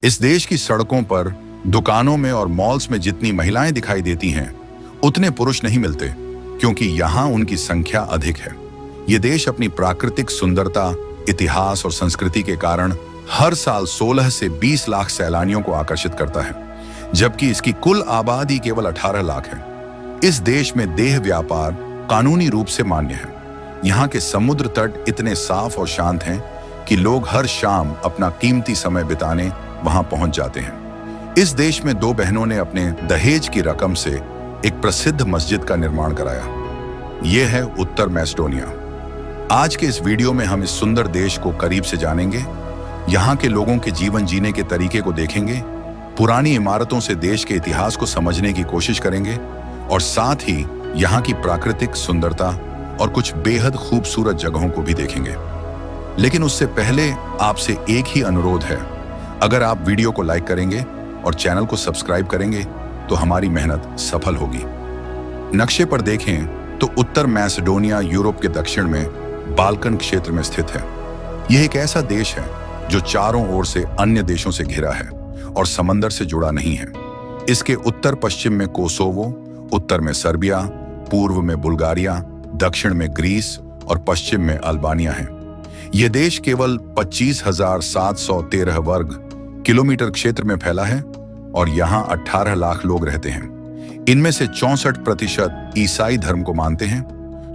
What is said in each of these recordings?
इस देश की सड़कों पर, दुकानों में और मॉल्स में जितनी महिलाएं दिखाई देती हैं, उतने पुरुष नहीं मिलते, क्योंकि यहाँ उनकी संख्या अधिक है। ये देश अपनी प्राकृतिक सुंदरता, इतिहास और संस्कृति के कारण हर साल 16 से 20 लाख सैलानियों को आकर्षित करता है, जबकि इसकी कुल आबादी केवल 18 लाख है। इस देश में देह व्यापार कानूनी रूप से मान्य है। यहाँ के समुद्र तट इतने साफ और शांत हैं कि लोग हर शाम अपना कीमती समय बिताने वहां पहुंच जाते हैं। इस देश में दो बहनों ने अपने दहेज की रकम से एक प्रसिद्ध मस्जिद का निर्माण कराया। यह है उत्तर मैसेडोनिया। आज के इस वीडियो में हम इस सुंदर देश को करीब से जानेंगे, यहाँ के लोगों के जीवन जीने के तरीके को देखेंगे, पुरानी इमारतों से देश के इतिहास को समझने की कोशिश करेंगे और साथ ही यहाँ की प्राकृतिक सुंदरता और कुछ बेहद खूबसूरत जगहों को भी देखेंगे। लेकिन उससे पहले आपसे एक ही अनुरोध है, अगर आप वीडियो को लाइक करेंगे और चैनल को सब्सक्राइब करेंगे तो हमारी मेहनत सफल होगी। नक्शे पर देखें तो उत्तर मैसेडोनिया यूरोप के दक्षिण में बाल्कन क्षेत्र में स्थित है। यह एक ऐसा देश है जो चारों ओर से अन्य देशों से घिरा है और समंदर से जुड़ा नहीं है। इसके उत्तर पश्चिम में कोसोवो, उत्तर में सर्बिया, पूर्व में बुल्गारिया, दक्षिण में ग्रीस और पश्चिम में अल्बानिया है। यह देश केवल 25,713 वर्ग किलोमीटर क्षेत्र में फैला है और यहाँ 18 लाख लोग रहते हैं। इनमें से 64% ईसाई धर्म को मानते हैं,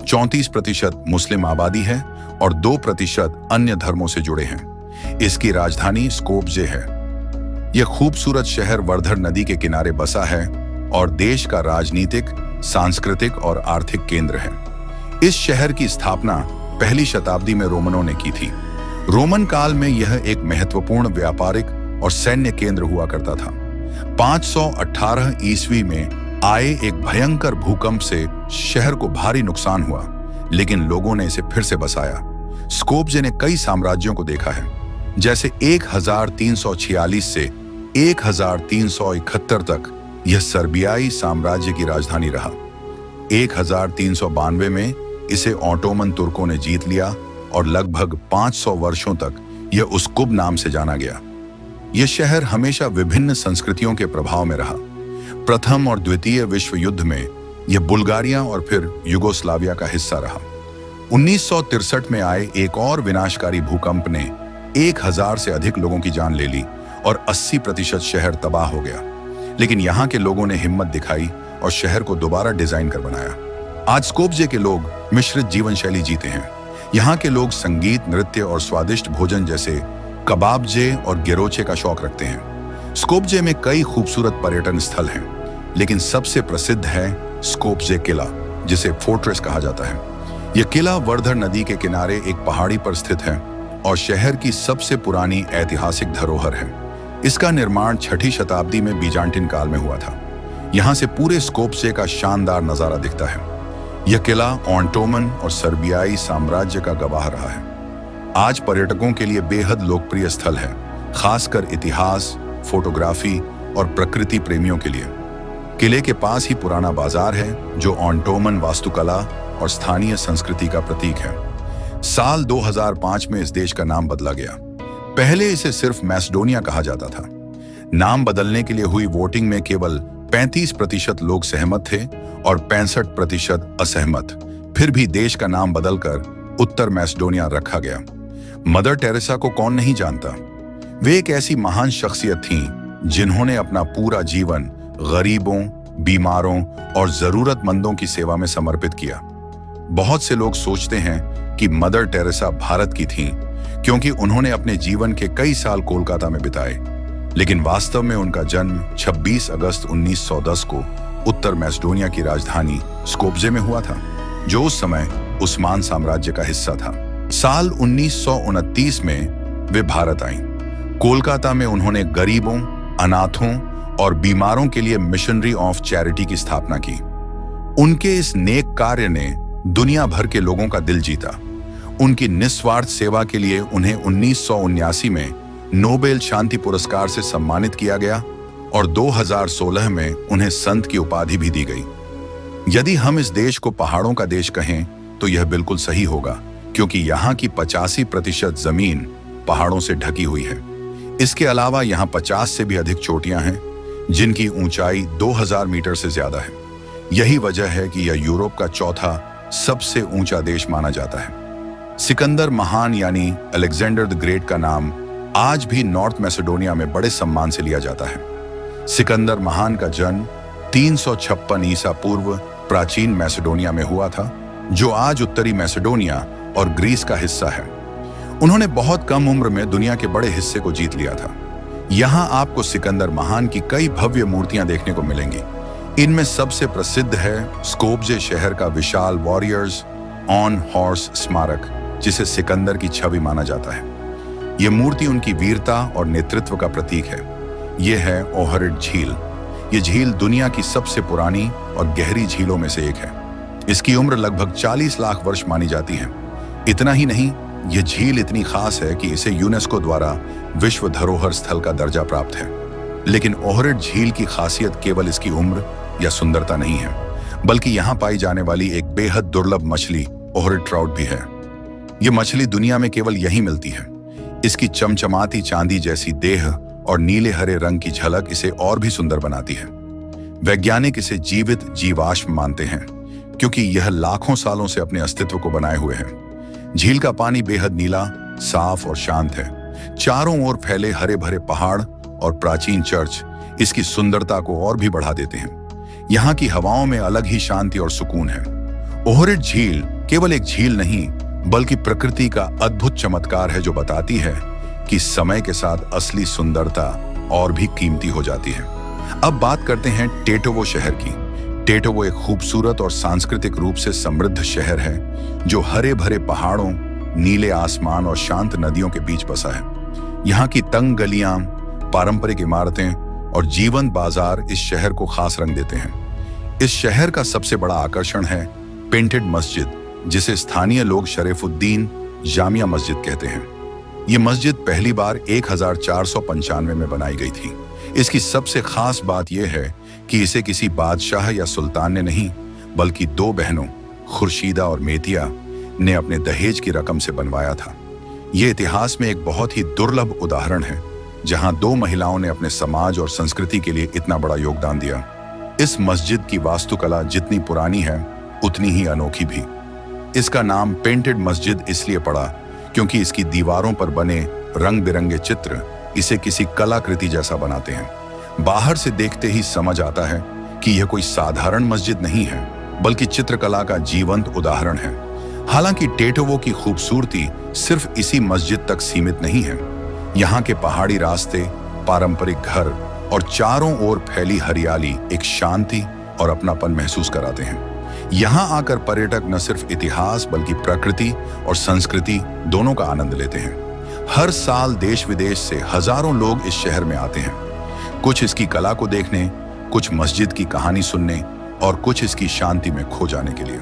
34% मुस्लिम आबादी है और 2% अन्य धर्मों से जुड़े हैं। इसकी राजधानी स्कोप्जे है। यह खूबसूरत शहर वर्धर नदी के किनारे बसा है और देश का राजनीतिक, सांस्कृतिक और आर्थिक केंद्र है। इस शहर की स्थापना पहली शताब्दी में रोमनों ने की थी। रोमन काल में यह एक महत्वपूर्ण व्यापारिक और सैन्य केंद्र हुआ करता था। 518 ईस्वी में आए एक भयंकर भूकंप से शहर को भारी नुकसान हुआ, लेकिन लोगों ने इसे फिर से बसाया। स्कोप्जे ने कई साम्राज्यों को देखा है, जैसे 1346 से 1371 तक यह सर्बियाई साम्राज्य की राजधानी रहा। 1392 में इसे ऑटोमन तुर्कों ने जीत लिया और लगभग 500 वर्षों तक यह उस्कुब नाम से जाना गया। यह शहर हमेशा विभिन्न संस्कृतियों के प्रभाव में रहा। प्रथम और द्वितीय विश्व युद्ध में यह बुल्गारिया और फिर युगोस्लाविया का हिस्सा रहा। 1963 में आए एक और विनाशकारी भूकंप ने 1000 से अधिक लोगों की जान ले ली और 80% शहर तबाह हो गया। लेकिन यहाँ के लोगों ने हिम्मत दिखाई और शहर को दोबारा डिजाइन कर बनाया। आज स्कोप्जे के लोग मिश्रित जीवन शैली जीते हैं। यहाँ के लोग संगीत, नृत्य और स्वादिष्ट भोजन जैसे कबाबजे और गेरोचे का शौक रखते हैं। स्कोप्जे में कई खूबसूरत पर्यटन स्थल हैं, लेकिन सबसे प्रसिद्ध है स्कोप्जे किला, जिसे फोर्ट्रेस कहा जाता है। यह किला वर्धर नदी के किनारे एक पहाड़ी पर स्थित है और शहर की सबसे पुरानी ऐतिहासिक धरोहर है। इसका निर्माण 6ठी शताब्दी में बीजांटिन काल में हुआ था। यहाँ से पूरे स्कोप्जे का शानदार नजारा दिखता है। यह किला ऑटोमन और सर्बियाई साम्राज्य का गवाह रहा है। आज पर्यटकों के लिए बेहद लोकप्रिय स्थल है, खासकर इतिहास, फोटोग्राफी और प्रकृति प्रेमियों के लिए। किले के पास ही पुराना बाजार है, जो ऑटोमन वास्तुकला और स्थानीय संस्कृति का प्रतीक है। साल 2005 में इस देश का नाम बदला गया। पहले इसे सिर्फ मैसेडोनिया कहा जाता था। नाम बदलने के लिए हुई वोटिंग में केवल 35% लोग सहमत थे और 65% असहमत। फिर भी देश का नाम बदलकर उत्तर मैसेडोनिया रखा गया। मदर टेरेसा को कौन नहीं जानता। वे एक ऐसी महान शख्सियत थीं जिन्होंने अपना पूरा जीवन गरीबों, बीमारों और जरूरतमंदों की सेवा में समर्पित किया। बहुत से लोग सोचते हैं कि मदर टेरेसा भारत की थीं क्योंकि उन्होंने अपने जीवन के कई साल कोलकाता में बिताए, लेकिन वास्तव में उनका जन्म 26 अगस्त 1910 को उत्तर मैसेडोनिया की राजधानी स्कोप्जे में हुआ था, जो उस समय उस्मान साम्राज्य का हिस्सा था। साल 1929 में वे भारत आईं। कोलकाता में उन्होंने गरीबों, अनाथों और बीमारों के लिए मिशनरी ऑफ चैरिटी की स्थापना की। उनके इस नेक कार्य ने दुनिया भर के लोगों का दिल जीता। उनकी निस्वार्थ सेवा के लिए उन्हें 1979 में नोबेल शांति पुरस्कार से सम्मानित किया गया और 2016 में उन्हें संत की उपाधि भी दी गई। यदि हम इस देश को पहाड़ों का देश कहें तो यह बिल्कुल सही होगा, क्योंकि यहाँ की 85% जमीन पहाड़ों से ढकी हुई है। इसके अलावा यहाँ 50 से भी अधिक चोटियां हैं जिनकी ऊंचाई 2000 मीटर से ज्यादा है। यही वजह है कि यह यूरोप का चौथा सबसे ऊंचा देश माना जाता है। सिकंदर महान यानी अलेक्जेंडर द ग्रेट का नाम आज भी नॉर्थ मैसेडोनिया में बड़े सम्मान से लिया जाता है। सिकंदर महान का जन्म 356 ईसा पूर्व प्राचीन मैसेडोनिया में हुआ था, जो आज उत्तरी मैसेडोनिया और ग्रीस का हिस्सा है। उन्होंने बहुत कम उम्र में दुनिया के बड़े हिस्से को जीत लिया था। यहाँ आपको सिकंदर महान की कई भव्य मूर्तियां देखने को मिलेंगी। इनमें सबसे प्रसिद्ध है स्कोप्जे शहर का विशाल वॉरियर्स ऑन हॉर्स स्मारक, जिसे सिकंदर की छवि माना जाता है। यह मूर्ति उनकी वीरता और नेतृत्व का प्रतीक है। यह है ओहरिड झील। यह झील दुनिया की सबसे पुरानी और गहरी झीलों में से एक है। इसकी उम्र लगभग 40 लाख वर्ष मानी जाती है। इतना ही नहीं, यह झील इतनी खास है कि इसे यूनेस्को द्वारा विश्व धरोहर स्थल का दर्जा प्राप्त है। लेकिन ओहरिड झील की खासियत केवल इसकी उम्र या सुंदरता नहीं है, बल्कि यहाँ पाई जाने वाली एक बेहद दुर्लभ मछली ओहरिड ट्राउट भी है। यह मछली दुनिया में केवल यहीं मिलती है। इसकी चमचमाती चांदी जैसी देह और नीले हरे रंग की झलक इसे और भी सुंदर बनाती है। वैज्ञानिक इसे जीवित जीवाश्म मानते हैं, क्योंकि यह लाखों सालों से अपने अस्तित्व को बनाए हुए है। झील का पानी बेहद नीला, साफ और शांत है। चारों ओर फैले हरे भरे पहाड़ और प्राचीन चर्च इसकी सुंदरता को और भी बढ़ा देते हैं। यहाँ की हवाओं में अलग ही शांति और सुकून है। ओहरिड झील केवल एक झील नहीं, बल्कि प्रकृति का अद्भुत चमत्कार है, जो बताती है कि समय के साथ असली सुंदरता और भी कीमती हो जाती है। अब बात करते हैं टेटोवो शहर की। टेटोवो एक खूबसूरत और सांस्कृतिक रूप से समृद्ध शहर है, जो हरे भरे पहाड़ों, नीले आसमान और शांत नदियों के बीच बसा है। यहाँ की तंग गलियां, पारंपरिक इमारतें और जीवंत बाजार इस शहर को खास रंग देते हैं। इस शहर का सबसे बड़ा आकर्षण है पेंटेड मस्जिद, जिसे स्थानीय लोग शरीफुद्दीन जामिया मस्जिद कहते हैं। ये मस्जिद पहली बार 1495 में बनाई गई थी। इसकी सबसे खास बात यह है कि इसे किसी बादशाह या सुल्तान ने नहीं, बल्कि दो बहनों खुर्शीदा और मेतिया ने अपने दहेज की रकम से बनवाया था। ये इतिहास में एक बहुत ही दुर्लभ उदाहरण है, जहां दो महिलाओं ने अपने समाज और संस्कृति के लिए इतना बड़ा योगदान दिया। इस मस्जिद की वास्तुकला जितनी पुरानी है, उतनी ही अनोखी भी। इसका नाम पेंटेड मस्जिद इसलिए पड़ा क्योंकि इसकी दीवारों पर बने रंग बिरंगे चित्र इसे किसी कलाकृति जैसा बनाते हैं। बाहर से देखते ही समझ आता है कि यह कोई साधारण मस्जिद नहीं है, बल्कि चित्रकला का जीवंत उदाहरण है। हालांकि टेटोवो की खूबसूरती सिर्फ इसी मस्जिद तक सीमित नहीं है। यहाँ के पहाड़ी रास्ते, पारंपरिक घर और चारों ओर फैली हरियाली एक शांति और अपनापन महसूस कराते हैं। यहाँ आकर पर्यटक न सिर्फ इतिहास बल्कि प्रकृति और संस्कृति दोनों का आनंद लेते हैं। हर साल देश विदेश से हजारों लोग इस शहर में आते हैं, कुछ इसकी कला को देखने, कुछ मस्जिद की कहानी सुनने और कुछ इसकी शांति में खो जाने के लिए।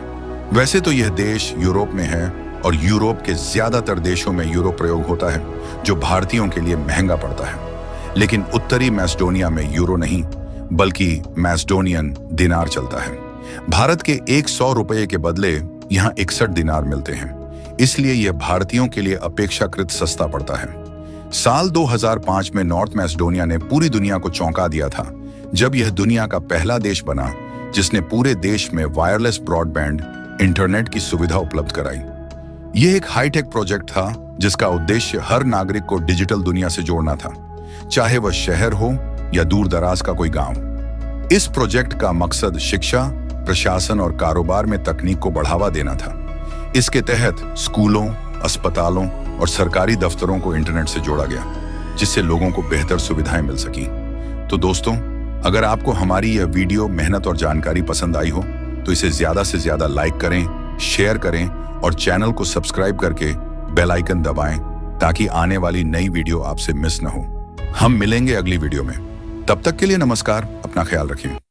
वैसे तो यह देश यूरोप में है और यूरोप के ज्यादातर देशों में यूरो प्रयोग होता है, जो भारतीयों के लिए महंगा पड़ता है। लेकिन उत्तरी मैसेडोनिया में यूरो नहीं, बल्कि मैसेडोनियन दिनार चलता है। भारत के 100 रुपये के बदले यहाँ 61 दिनार मिलते हैं, इसलिए यह भारतीयों के लिए अपेक्षाकृत सस्ता पड़ता है। साल 2005 में नॉर्थ मैसेडोनिया ने पूरी दुनिया को चौंका दिया था, जब यह दुनिया का पहला देश बना जिसने पूरे देश में वायरलेस ब्रॉडबैंड इंटरनेट की सुविधा उपलब्ध कराई। यह एक हाईटेक प्रोजेक्ट था जिसका उद्देश्य हर नागरिक को डिजिटल दुनिया से जोड़ना था, चाहे वह शहर हो या दूर दराज का कोई गांव। इस प्रोजेक्ट का मकसद शिक्षा, प्रशासन और कारोबार में तकनीक को बढ़ावा देना था। इसके तहत स्कूलों, अस्पतालों और सरकारी दफ्तरों को इंटरनेट से जोड़ा गया, जिससे लोगों को बेहतर सुविधाएं मिल सकी। तो दोस्तों, अगर आपको हमारी यह वीडियो मेहनत और जानकारी पसंद आई हो तो इसे ज्यादा से ज्यादा लाइक करें, शेयर करें और चैनल को सब्सक्राइब करके बेल आइकन दबाएं, ताकि आने वाली नई वीडियो आपसे मिस न हो। हम मिलेंगे अगली वीडियो में। तब तक के लिए नमस्कार, अपना ख्याल रखें।